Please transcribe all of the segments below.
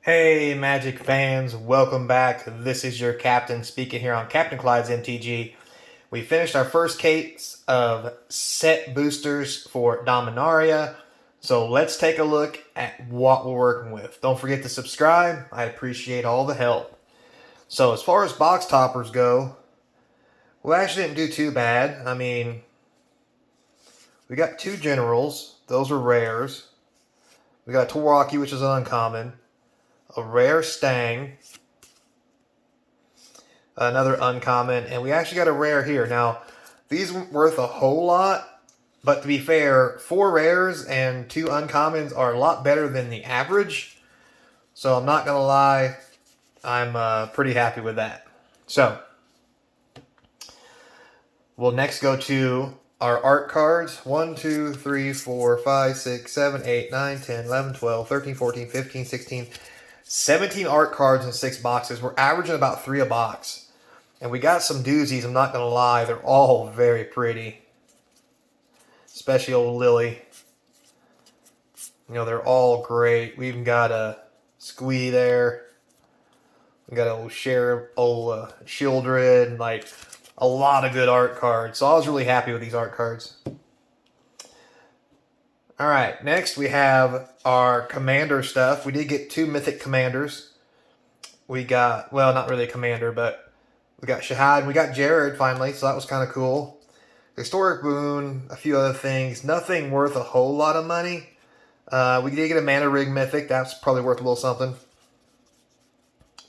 Hey, Magic fans, welcome back. This is your captain speaking here on Captain Clyde's MTG. We finished our first case of set boosters for Dominaria, so let's take a look at what we're working with. Don't forget to subscribe, I appreciate all the help. So, as far as box toppers go, we actually didn't do too bad. I mean, we got two generals, those are rares. We got a Toraki, which is an uncommon. A rare Stang, another uncommon, and we actually got a rare here. Now, these weren't worth a whole lot, but to be fair, 4 rares and 2 uncommons are a lot better than the average. So I'm not going to lie, I'm pretty happy with that. So, we'll next go to our art cards. 1, 2, 3, 4, 5, 6, 7, 8, 9, 10, 11, 12, 13, 14, 15, 16... 17 art cards in 6 boxes. We're averaging about 3 a box. And we got some doozies, I'm not going to lie. They're all very pretty. Especially old Lily. You know, they're all great. We even got a Squee there. We got old Sheriff, old Shieldred, like a lot of good art cards. So I was really happy with these art cards. Alright, next we have our commander stuff. We did get 2 mythic commanders. We got, well, not really a commander, but we got Shahad and we got Jared finally, so that was kind of cool. Historic Boon, a few other things. Nothing worth a whole lot of money. We did get a Mana Rig mythic. That's probably worth a little something.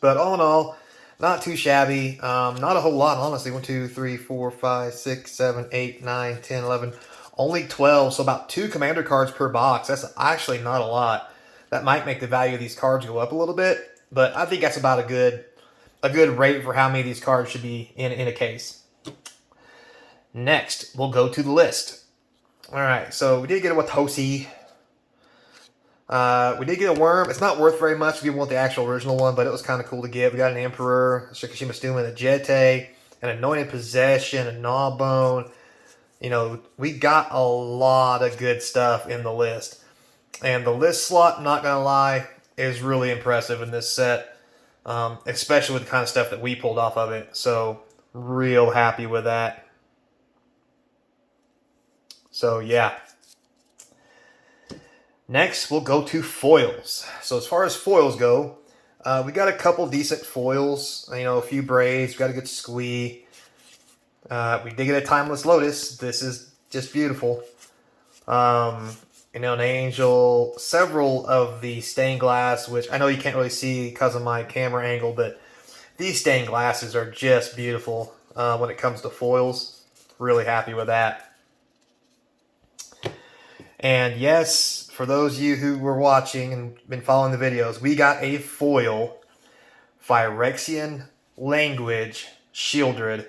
But all in all, not too shabby. Not a whole lot, honestly. 1, 2, 3, 4, 5, 6, 7, 8, 9, 10, 11... Only 12, so about 2 commander cards per box. That's actually not a lot. That might make the value of these cards go up a little bit, but I think that's about a good rate for how many of these cards should be in a case. Next, we'll go to the list. Alright, so we did get a Watosi. We did get a Worm. It's not worth very much if you want the actual original one, but it was kind of cool to get. We got an Emperor, a Shikishima Stuma, a Jete, an Anointed Possession, a Gnawbone. You know, we got a lot of good stuff in the list. And the list slot, not going to lie, is really impressive in this set. Especially with the kind of stuff that we pulled off of it. So, real happy with that. So, yeah. Next, we'll go to foils. So, as far as foils go, we got a couple decent foils. You know, a few Braves. We got a good Squee. We did get a Timeless Lotus. This is just beautiful. You know, an Angel. Several of the stained glass, which I know you can't really see because of my camera angle, but these stained glasses are just beautiful when it comes to foils. Really happy with that. And yes, for those of you who were watching and been following the videos, we got a foil Phyrexian Language Shieldred,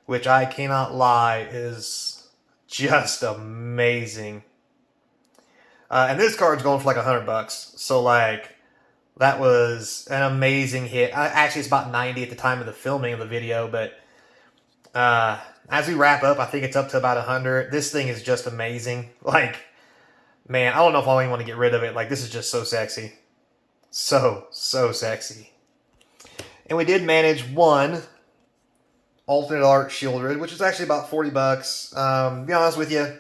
which I cannot lie is just amazing. And this card's going for like $100. So like, that was an amazing hit. Actually, it's about 90 at the time of the filming of the video, but as we wrap up, I think it's up to about 100. This thing is just amazing. Like, man, I don't know if I even want to get rid of it. Like, this is just so sexy. So sexy. And we did manage one alternate art Shieldred, which is actually about $40. To be honest with you,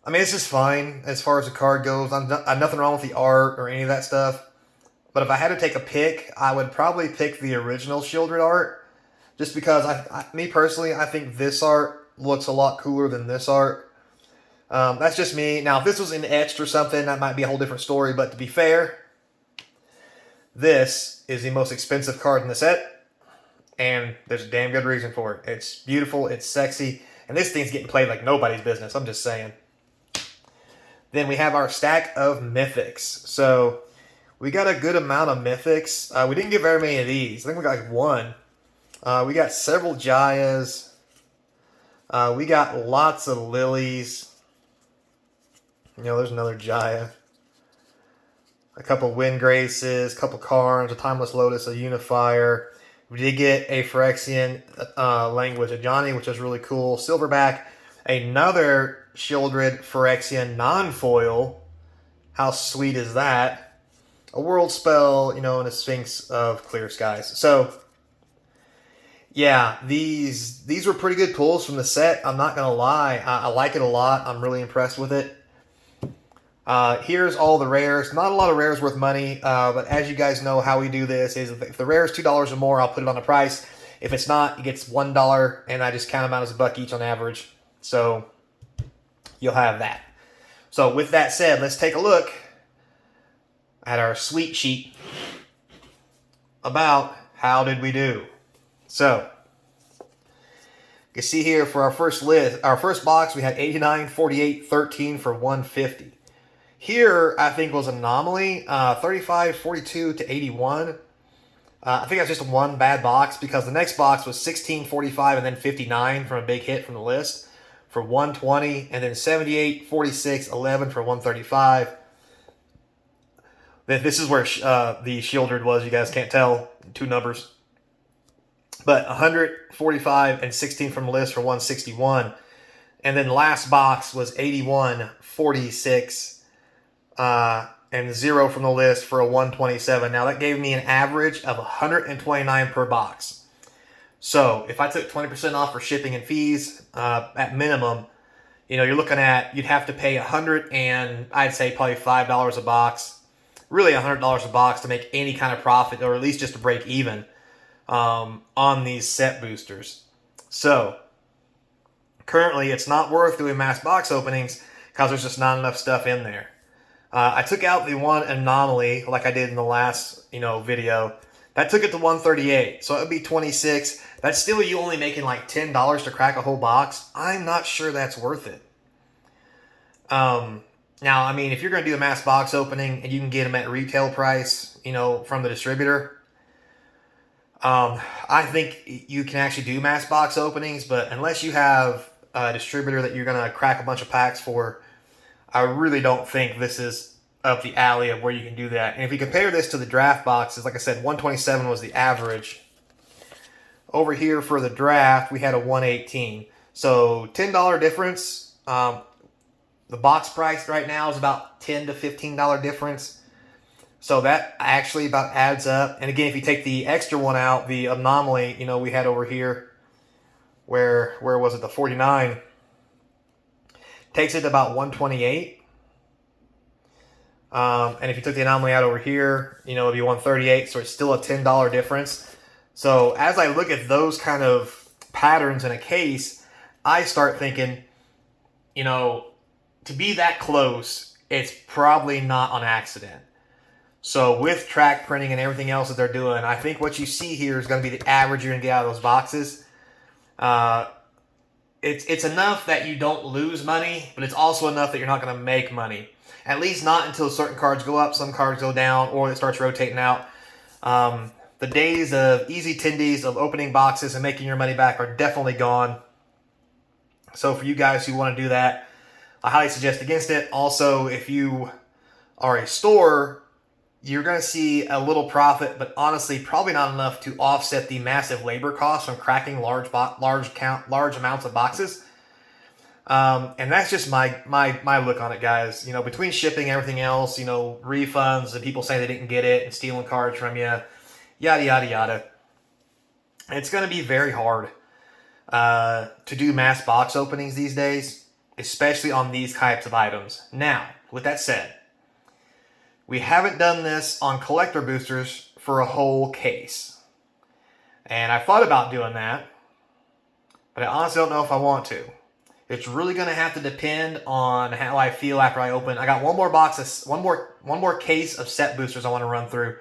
I mean, it's just fine as far as the card goes. I'm nothing wrong with the art or any of that stuff. But if I had to take a pick, I would probably pick the original Shieldred art. Just because, me personally, I think this art looks a lot cooler than this art. That's just me. Now, if this was in etched or something, that might be a whole different story. But to be fair, this is the most expensive card in the set. And there's a damn good reason for it. It's beautiful, it's sexy, and this thing's getting played like nobody's business, I'm just saying. Then we have our stack of Mythics. So, we got a good amount of Mythics. We didn't get very many of these. I think we got like 1. We got several Jayas. We got lots of Lilies. You know, there's another Jaya. A couple Windgraces, a couple Karns, a Timeless Lotus, a Unifier. We did get a Phyrexian Language, a Johnny, which is really cool. Silverback, another Shieldred Phyrexian non-foil. How sweet is that? a World Spell, you know, and a Sphinx of Clear Skies. So, yeah, these were pretty good pulls from the set. I'm not going to lie. I like it a lot. I'm really impressed with it. Here's all the rares. Not a lot of rares worth money, but as you guys know, how we do this is if the rare is $2 or more, I'll put it on the price. If it's not, it gets $1, and I just count them out as $1 each on average. So you'll have that. So with that said, let's take a look at our sweet sheet about how did we do. So you can see here for our first list, our first box, we had 89, 48, 13 for 150. Here, I think was an anomaly, 35, 42 to 81. I think that's just one bad box because the next box was 16, 45, and then 59 from a big hit from the list for 120, and then 78, 46, 11 for 135. This is where the shielded was. You guys can't tell. Two numbers. But 145 and 16 from the list for 161. And then last box was 81, 46, and 0 from the list for a 127. Now that gave me an average of 129 per box. So if I took 20% off for shipping and fees, at minimum, you know, you're looking at, you'd have to pay $100 and I'd say probably $5 a box, really $100 a box to make any kind of profit, or at least just to break even on these set boosters. So currently it's not worth doing mass box openings because there's just not enough stuff in there. I took out the one anomaly like I did in the last, video. That took it to 138, so it would be 26. That's still you only making like $10 to crack a whole box. I'm not sure that's worth it. Now, I mean, if you're going to do a mass box opening and you can get them at retail price, from the distributor, I think you can actually do mass box openings, but unless you have a distributor that you're going to crack a bunch of packs for, I really don't think this is up the alley of where you can do that. And if you compare this to the draft boxes, like I said, 127 was the average. Over here for the draft, we had a 118. So $10 difference. The box price right now is about $10 to $15 difference. So that actually about adds up. And again, if you take the extra one out, the anomaly, we had over here, where was it, the 49, takes it to about 128. And if you took the anomaly out over here, it'd be 138. So it's still a $10 difference. So as I look at those kind of patterns in a case, I start thinking, to be that close, it's probably not on accident. So with track printing and everything else that they're doing, I think what you see here is going to be the average you're going to get out of those boxes. It's enough that you don't lose money, but it's also enough that you're not going to make money. At least not until certain cards go up, some cards go down, or it starts rotating out. The days of easy tendies of opening boxes and making your money back are definitely gone. So for you guys who want to do that, I highly suggest against it. Also, if you are a store, you're going to see a little profit, but honestly, probably not enough to offset the massive labor costs from cracking large amounts of boxes. And that's just my look on it, guys. Between shipping and everything else, refunds and people saying they didn't get it and stealing cards from you, yada, yada, yada. It's going to be very hard to do mass box openings these days, especially on these types of items. Now, with that said, we haven't done this on collector boosters for a whole case. And I thought about doing that, but I honestly don't know if I want to. It's really going to have to depend on how I feel after I open. I got one more case of set boosters I want to run through.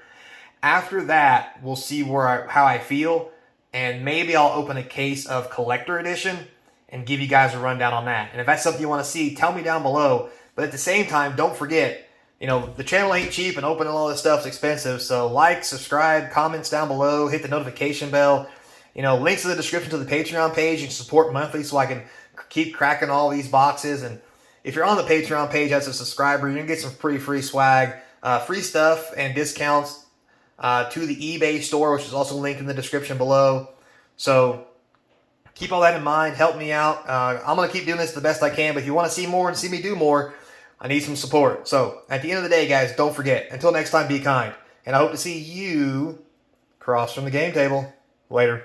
After that, we'll see how I feel, and maybe I'll open a case of collector edition and give you guys a rundown on that. And if that's something you want to see, tell me down below. But at the same time, don't forget, the channel ain't cheap and opening all this stuff's expensive. So like, subscribe, comments down below, hit the notification bell. Links in the description to the Patreon page. You can support monthly so I can keep cracking all these boxes. And if you're on the Patreon page as a subscriber, you're going to get some pretty free swag, free stuff and discounts to the eBay store, which is also linked in the description below. So keep all that in mind. Help me out. I'm going to keep doing this the best I can. But if you want to see more and see me do more, I need some support. So, at the end of the day, guys, don't forget. Until next time, be kind. And I hope to see you across from the game table. Later.